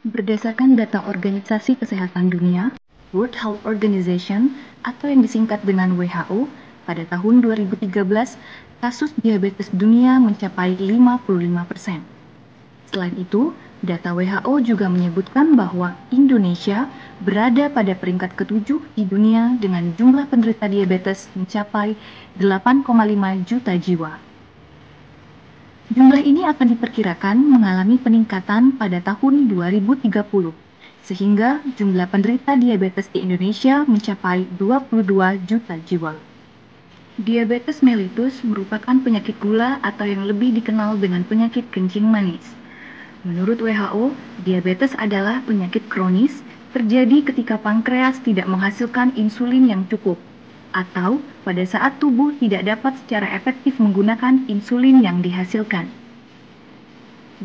Berdasarkan data Organisasi Kesehatan Dunia, World Health Organization atau yang disingkat dengan WHO, pada tahun 2013, kasus diabetes dunia mencapai 55%. Selain itu, data WHO juga menyebutkan bahwa Indonesia berada pada peringkat ke-7 di dunia dengan jumlah penderita diabetes mencapai 8,5 juta jiwa. Jumlah ini akan diperkirakan mengalami peningkatan pada tahun 2030, sehingga jumlah penderita diabetes di Indonesia mencapai 22 juta jiwa. Diabetes mellitus merupakan penyakit gula atau yang lebih dikenal dengan penyakit kencing manis. Menurut WHO, diabetes adalah penyakit kronis terjadi ketika pankreas tidak menghasilkan insulin yang cukup, atau pada saat tubuh tidak dapat secara efektif menggunakan insulin yang dihasilkan.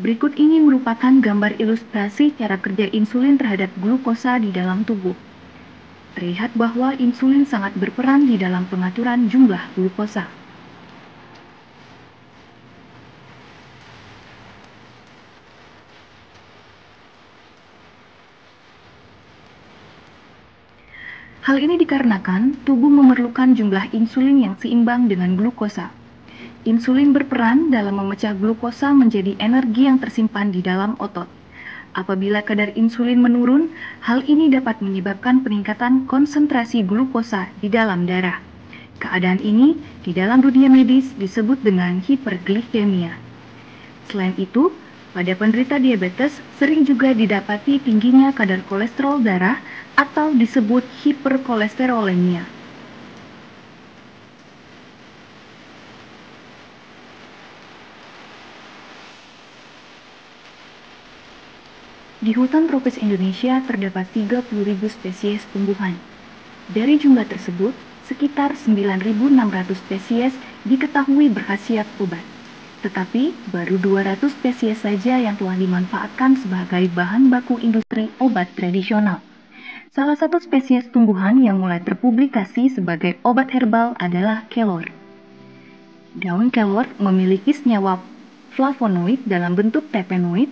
Berikut ini merupakan gambar ilustrasi cara kerja insulin terhadap glukosa di dalam tubuh. Terlihat bahwa insulin sangat berperan di dalam pengaturan jumlah glukosa. Hal ini dikarenakan tubuh memerlukan jumlah insulin yang seimbang dengan glukosa. Insulin berperan dalam memecah glukosa menjadi energi yang tersimpan di dalam otot. Apabila kadar insulin menurun, hal ini dapat menyebabkan peningkatan konsentrasi glukosa di dalam darah. Keadaan ini di dalam dunia medis disebut dengan hiperglikemia. Selain itu, pada penderita diabetes sering juga didapati tingginya kadar kolesterol darah atau disebut hiperkolesterolemia. Di hutan tropis Indonesia terdapat 30.000 spesies tumbuhan. Dari jumlah tersebut, sekitar 9.600 spesies diketahui berkhasiat obat. Tetapi, baru 200 spesies saja yang telah dimanfaatkan sebagai bahan baku industri obat tradisional. Salah satu spesies tumbuhan yang mulai terpublikasi sebagai obat herbal adalah kelor. Daun kelor memiliki senyawa flavonoid dalam bentuk terpenoid.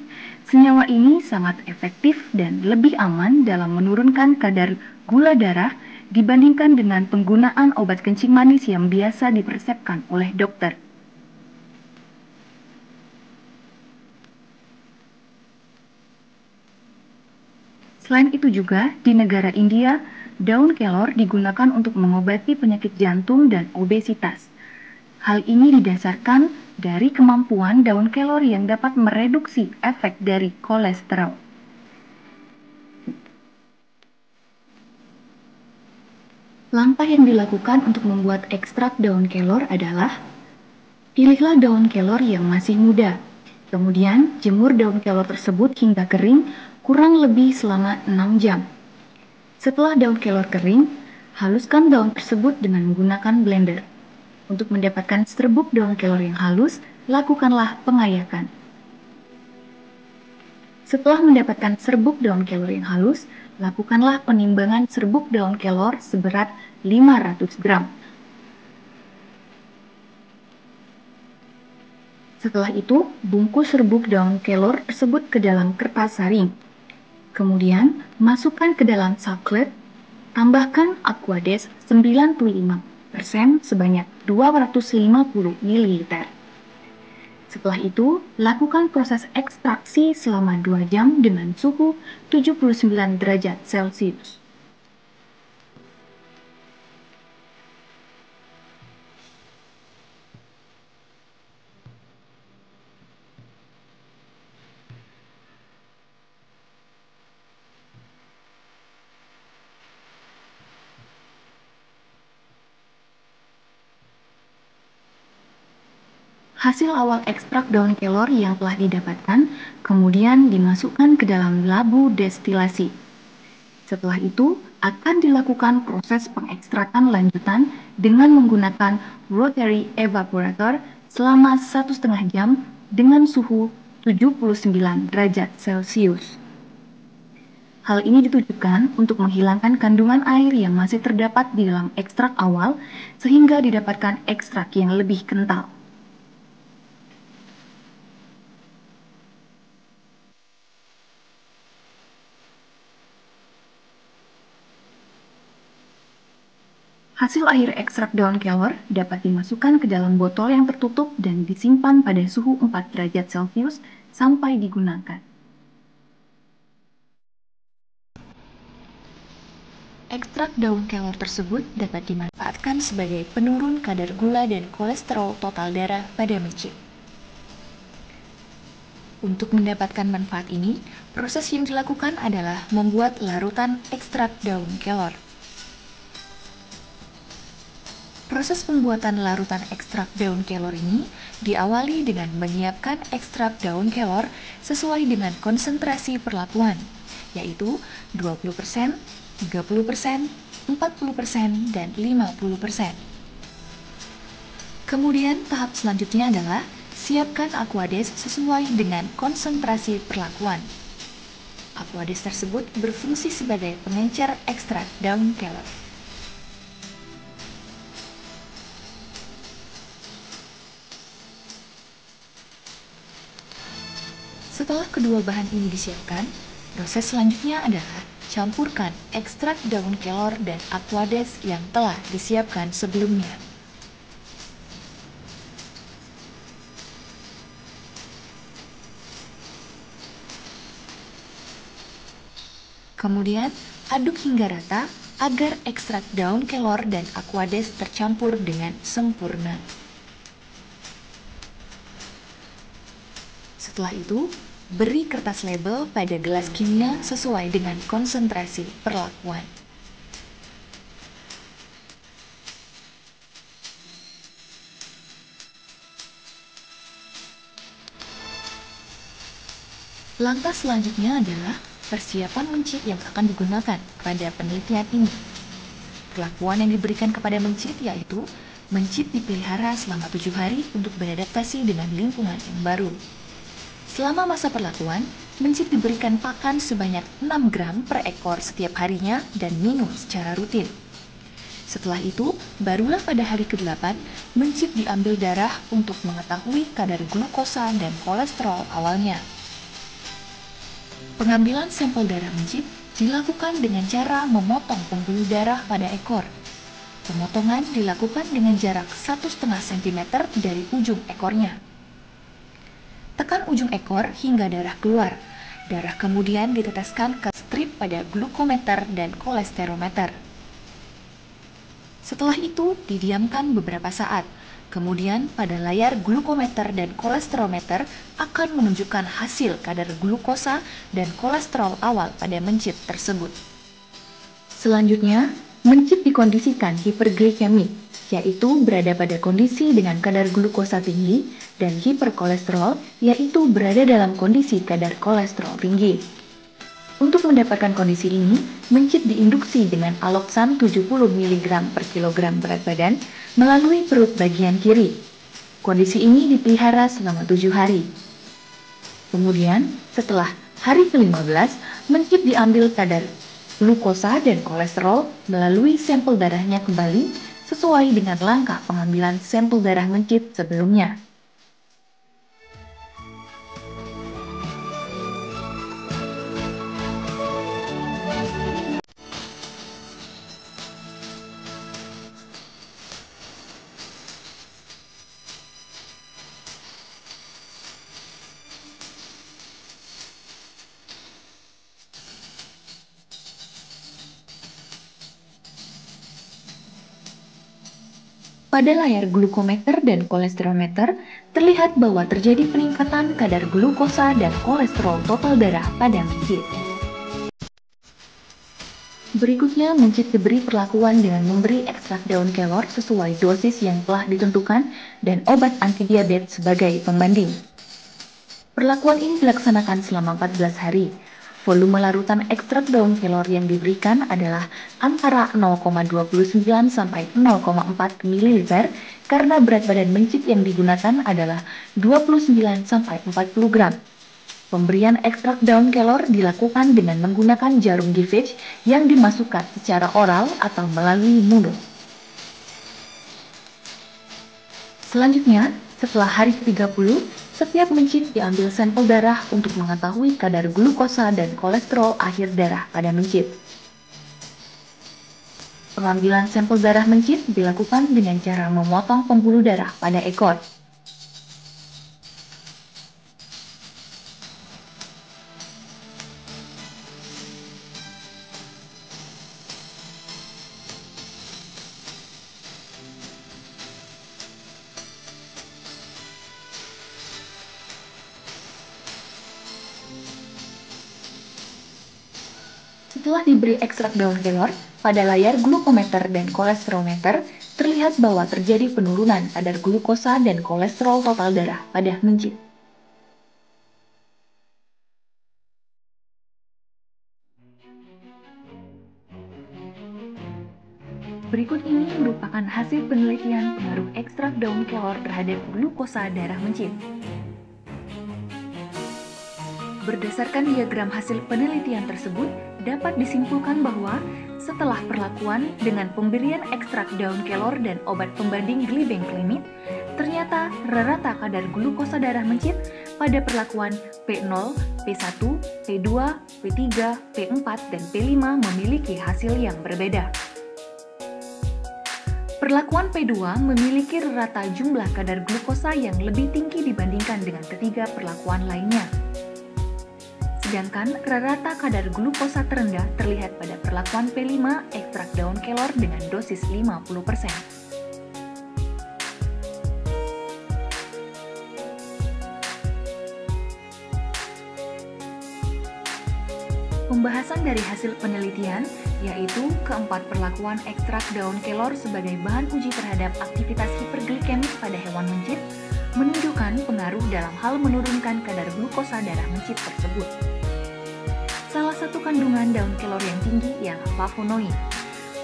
Senyawa ini sangat efektif dan lebih aman dalam menurunkan kadar gula darah dibandingkan dengan penggunaan obat kencing manis yang biasa dipersepkan oleh dokter. Selain itu juga, di negara India, daun kelor digunakan untuk mengobati penyakit jantung dan obesitas. Hal ini didasarkan dari kemampuan daun kelor yang dapat mereduksi efek dari kolesterol. Langkah yang dilakukan untuk membuat ekstrak daun kelor adalah: pilihlah daun kelor yang masih muda. Kemudian, jemur daun kelor tersebut hingga kering, kurang lebih selama 6 jam. Setelah daun kelor kering, haluskan daun tersebut dengan menggunakan blender. Untuk mendapatkan serbuk daun kelor yang halus, lakukanlah pengayakan. Setelah mendapatkan serbuk daun kelor yang halus, lakukanlah penimbangan serbuk daun kelor seberat 500 gram. Setelah itu, bungkus serbuk daun kelor tersebut ke dalam kertas saring. Kemudian, masukkan ke dalam saklek, tambahkan Aquades 95% sebanyak 250 ml. Setelah itu, lakukan proses ekstraksi selama 2 jam dengan suhu 79 derajat Celcius. Hasil awal ekstrak daun kelor yang telah didapatkan kemudian dimasukkan ke dalam labu destilasi. Setelah itu, akan dilakukan proses pengekstrakan lanjutan dengan menggunakan rotary evaporator selama 1,5 jam dengan suhu 79 derajat Celcius. Hal ini ditujukan untuk menghilangkan kandungan air yang masih terdapat di dalam ekstrak awal sehingga didapatkan ekstrak yang lebih kental. Hasil akhir ekstrak daun kelor dapat dimasukkan ke dalam botol yang tertutup dan disimpan pada suhu 4 derajat Celcius sampai digunakan. Ekstrak daun kelor tersebut dapat dimanfaatkan sebagai penurun kadar gula dan kolesterol total darah pada mencit. Untuk mendapatkan manfaat ini, proses yang dilakukan adalah membuat larutan ekstrak daun kelor. Proses pembuatan larutan ekstrak daun kelor ini diawali dengan menyiapkan ekstrak daun kelor sesuai dengan konsentrasi perlakuan, yaitu 20%, 30%, 40%, dan 50%. Kemudian tahap selanjutnya adalah siapkan Aquades sesuai dengan konsentrasi perlakuan. Aquades tersebut berfungsi sebagai pengencer ekstrak daun kelor. Setelah kedua bahan ini disiapkan, proses selanjutnya adalah campurkan ekstrak daun kelor dan Aquades yang telah disiapkan sebelumnya. Kemudian, aduk hingga rata agar ekstrak daun kelor dan Aquades tercampur dengan sempurna. Setelah itu, beri kertas label pada gelas kimia sesuai dengan konsentrasi perlakuan. Langkah selanjutnya adalah persiapan mencit yang akan digunakan pada penelitian ini. Perlakuan yang diberikan kepada mencit yaitu mencit dipelihara selama 7 hari untuk beradaptasi dengan lingkungan yang baru. Selama masa perlakuan, mencit diberikan pakan sebanyak 6 gram per ekor setiap harinya dan minum secara rutin. Setelah itu, barulah pada hari ke-8, mencit diambil darah untuk mengetahui kadar glukosa dan kolesterol awalnya. Pengambilan sampel darah mencit dilakukan dengan cara memotong pembuluh darah pada ekor. Pemotongan dilakukan dengan jarak 1,5 cm dari ujung ekornya. Tekan ujung ekor hingga darah keluar. Darah kemudian diteteskan ke strip pada glukometer dan kolesterometer. Setelah itu, didiamkan beberapa saat. Kemudian, pada layar glukometer dan kolesterometer akan menunjukkan hasil kadar glukosa dan kolesterol awal pada mencit tersebut. Selanjutnya, mencit dikondisikan hiperglikemik, yaitu berada pada kondisi dengan kadar glukosa tinggi, dan hiperkolesterol, yaitu berada dalam kondisi kadar kolesterol tinggi. Untuk mendapatkan kondisi ini, mencit diinduksi dengan aloksan 70 mg per kilogram berat badan melalui perut bagian kiri. Kondisi ini dipelihara selama 7 hari. Kemudian, setelah hari ke-15, mencit diambil kadar glukosa dan kolesterol melalui sampel darahnya kembali sesuai dengan langkah pengambilan sampel darah mencit sebelumnya. Pada layar glukometer dan kolesterometer, terlihat bahwa terjadi peningkatan kadar glukosa dan kolesterol total darah pada mencit. Berikutnya, mencit diberi perlakuan dengan memberi ekstrak daun kelor sesuai dosis yang telah ditentukan dan obat antidiabetes sebagai pembanding. Perlakuan ini dilaksanakan selama 14 hari. Volume larutan ekstrak daun kelor yang diberikan adalah antara 0,29 sampai 0,4 ml karena berat badan mencit yang digunakan adalah 29 sampai 40 gram. Pemberian ekstrak daun kelor dilakukan dengan menggunakan jarum Givage yang dimasukkan secara oral atau melalui mulut. Selanjutnya, setelah hari ke-30, setiap mencit diambil sampel darah untuk mengetahui kadar glukosa dan kolesterol akhir darah pada mencit. Pengambilan sampel darah mencit dilakukan dengan cara memotong pembuluh darah pada ekor. Setelah diberi ekstrak daun kelor, pada layar glukometer dan kolesterolmeter, terlihat bahwa terjadi penurunan kadar glukosa dan kolesterol total darah pada mencit. Berikut ini merupakan hasil penelitian pengaruh ekstrak daun kelor terhadap glukosa darah mencit. Berdasarkan diagram hasil penelitian tersebut, dapat disimpulkan bahwa setelah perlakuan dengan pemberian ekstrak daun kelor dan obat pembanding glibenclamide, ternyata rata kadar glukosa darah mencit pada perlakuan P0, P1, P2, P3, P4, dan P5 memiliki hasil yang berbeda. Perlakuan P2 memiliki rata jumlah kadar glukosa yang lebih tinggi dibandingkan dengan ketiga perlakuan lainnya. Sedangkan rata kadar glukosa terendah terlihat pada perlakuan P5 ekstrak daun kelor dengan dosis 50%. Pembahasan dari hasil penelitian, yaitu keempat perlakuan ekstrak daun kelor sebagai bahan uji terhadap aktivitas hiperglikemik pada hewan mencit, menunjukkan pengaruh dalam hal menurunkan kadar glukosa darah mencit tersebut. Salah satu kandungan daun kelor yang tinggi ialah flavonoid.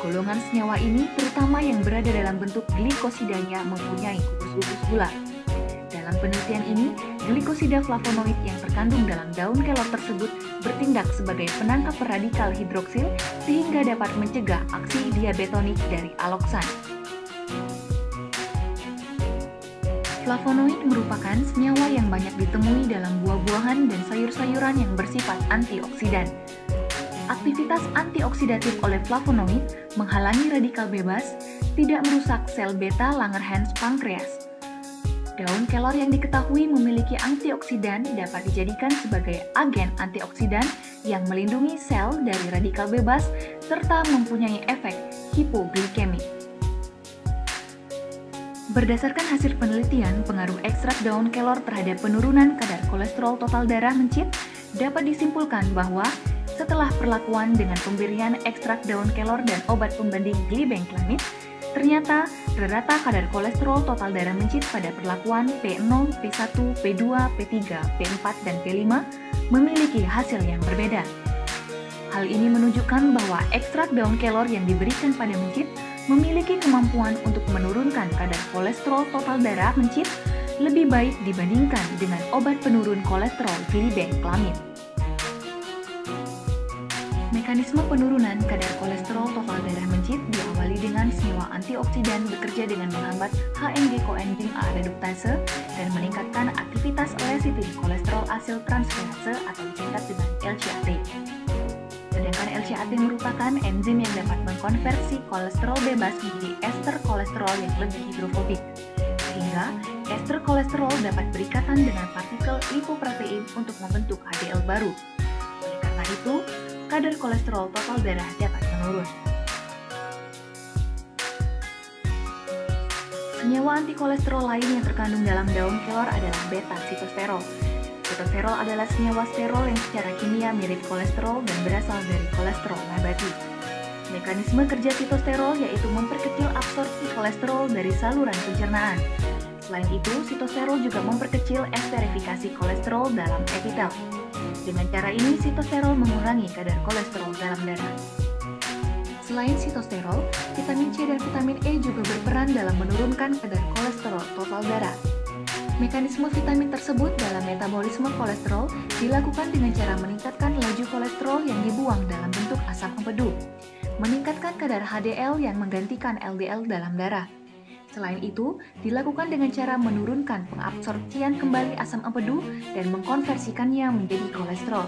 Golongan senyawa ini, terutama yang berada dalam bentuk glikosidanya, mempunyai gugus-gugus gula. Dalam penelitian ini, glikosida flavonoid yang terkandung dalam daun kelor tersebut bertindak sebagai penangkap radikal hidroksil sehingga dapat mencegah aksi diabetonik dari aloksan. Flavonoid merupakan senyawa yang banyak ditemui dalam buah-buahan dan sayur-sayuran yang bersifat antioksidan. Aktivitas antioksidatif oleh flavonoid menghalangi radikal bebas, tidak merusak sel beta Langerhans pankreas. Daun kelor yang diketahui memiliki antioksidan dapat dijadikan sebagai agen antioksidan yang melindungi sel dari radikal bebas serta mempunyai efek hipoglikemik. Berdasarkan hasil penelitian, pengaruh ekstrak daun kelor terhadap penurunan kadar kolesterol total darah mencit dapat disimpulkan bahwa setelah perlakuan dengan pemberian ekstrak daun kelor dan obat pembanding glibenclamide, ternyata rata kadar kolesterol total darah mencit pada perlakuan P0, P1, P2, P3, P4, dan P5 memiliki hasil yang berbeda. Hal ini menunjukkan bahwa ekstrak daun kelor yang diberikan pada mencit memiliki kemampuan untuk menurunkan kadar kolesterol total darah mencit lebih baik dibandingkan dengan obat penurun kolesterol glibenclamide. Mekanisme penurunan kadar kolesterol total darah mencit diawali dengan senyawa antioksidan bekerja dengan menghambat HMG koenzim A reduktase dan meningkatkan aktivitas lesitin kolesterol asil transferase atau disingkat dengan LCAT. Sedangkan LCAT merupakan enzim yang dapat mengkonversi kolesterol bebas menjadi ester kolesterol yang lebih hidrofobik, sehingga ester kolesterol dapat berikatan dengan partikel lipoprotein untuk membentuk HDL baru. Oleh karena itu, kadar kolesterol total darah dapat menurun. Senyawa antikolesterol lain yang terkandung dalam daun kelor adalah beta-sitosterol. Sitosterol adalah senyawa sterol yang secara kimia mirip kolesterol dan berasal dari kolesterol nabati. Mekanisme kerja sitosterol yaitu memperkecil absorpsi kolesterol dari saluran pencernaan. Selain itu, sitosterol juga memperkecil esterifikasi kolesterol dalam epitel. Dengan cara ini, sitosterol mengurangi kadar kolesterol dalam darah. Selain sitosterol, vitamin C dan vitamin E juga berperan dalam menurunkan kadar kolesterol total darah. Mekanisme vitamin tersebut dalam metabolisme kolesterol dilakukan dengan cara meningkatkan laju kolesterol yang dibuang dalam bentuk asam empedu, meningkatkan kadar HDL yang menggantikan LDL dalam darah. Selain itu, dilakukan dengan cara menurunkan pengabsorpsian kembali asam empedu dan mengkonversikannya menjadi kolesterol.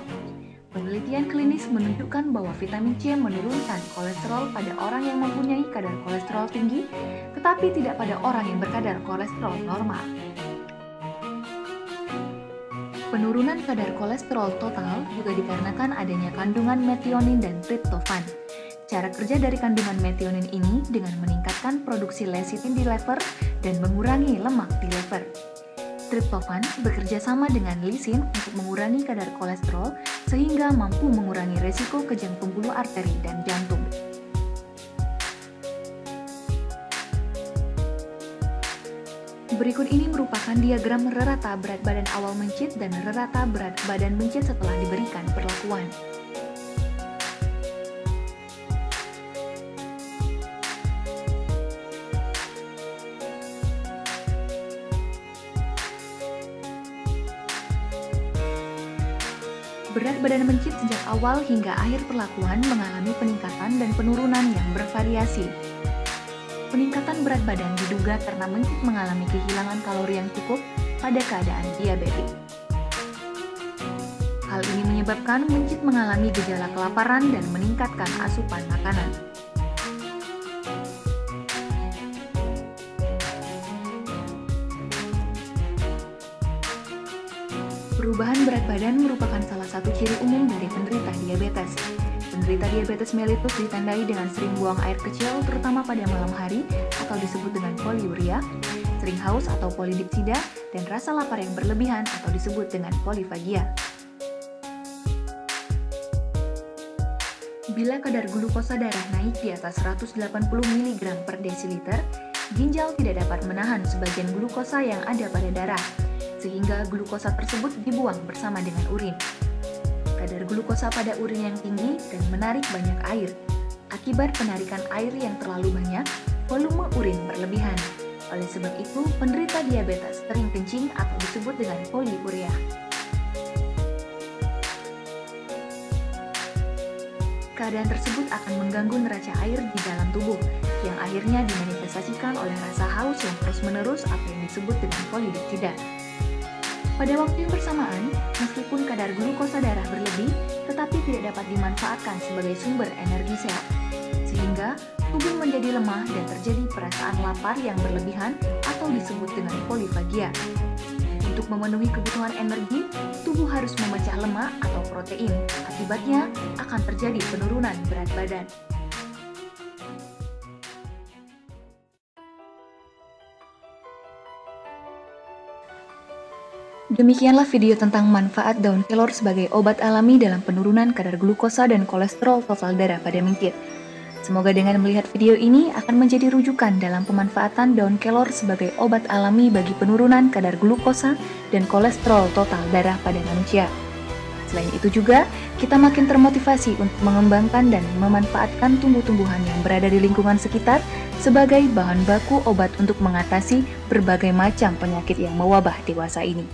Penelitian klinis menunjukkan bahwa vitamin C menurunkan kolesterol pada orang yang mempunyai kadar kolesterol tinggi, tetapi tidak pada orang yang berkadar kolesterol normal. Penurunan kadar kolesterol total juga dikarenakan adanya kandungan metionin dan triptofan. Cara kerja dari kandungan metionin ini dengan meningkatkan produksi lecitin di lever dan mengurangi lemak di lever. Triptofan bekerja sama dengan lisin untuk mengurangi kadar kolesterol sehingga mampu mengurangi resiko kejang pembuluh arteri dan jantung. Berikut ini merupakan diagram rerata berat badan awal mencit dan rerata berat badan mencit setelah diberikan perlakuan. Berat badan mencit sejak awal hingga akhir perlakuan mengalami peningkatan dan penurunan yang bervariasi. Peningkatan berat badan diduga karena mencit mengalami kehilangan kalori yang cukup pada keadaan diabetik. Hal ini menyebabkan mencit mengalami gejala kelaparan dan meningkatkan asupan makanan. Perubahan berat badan merupakan salah satu ciri umum dari penderita diabetes. Penderita diabetes mellitus ditandai dengan sering buang air kecil terutama pada malam hari atau disebut dengan poliuria, sering haus atau polidipsida, dan rasa lapar yang berlebihan atau disebut dengan polifagia. Bila kadar glukosa darah naik di atas 180 mg per desiliter, ginjal tidak dapat menahan sebagian glukosa yang ada pada darah, sehingga glukosa tersebut dibuang bersama dengan urin. Kadar glukosa pada urin yang tinggi dan menarik banyak air. Akibat penarikan air yang terlalu banyak, volume urin berlebihan. Oleh sebab itu, penderita diabetes sering kencing atau disebut dengan poliuria. Keadaan tersebut akan mengganggu neraca air di dalam tubuh, yang akhirnya dimanifestasikan oleh rasa haus yang terus-menerus atau yang disebut dengan polidipsida. Pada waktu yang bersamaan, meskipun kadar glukosa darah berlebih, tetapi tidak dapat dimanfaatkan sebagai sumber energi sehat, sehingga tubuh menjadi lemah dan terjadi perasaan lapar yang berlebihan atau disebut dengan polifagia. Untuk memenuhi kebutuhan energi, tubuh harus memecah lemak atau protein. Akibatnya akan terjadi penurunan berat badan. Demikianlah video tentang manfaat daun kelor sebagai obat alami dalam penurunan kadar glukosa dan kolesterol total darah pada mencit. Semoga dengan melihat video ini akan menjadi rujukan dalam pemanfaatan daun kelor sebagai obat alami bagi penurunan kadar glukosa dan kolesterol total darah pada manusia. Selain itu juga, kita makin termotivasi untuk mengembangkan dan memanfaatkan tumbuh-tumbuhan yang berada di lingkungan sekitar sebagai bahan baku obat untuk mengatasi berbagai macam penyakit yang mewabah dewasa ini.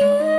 You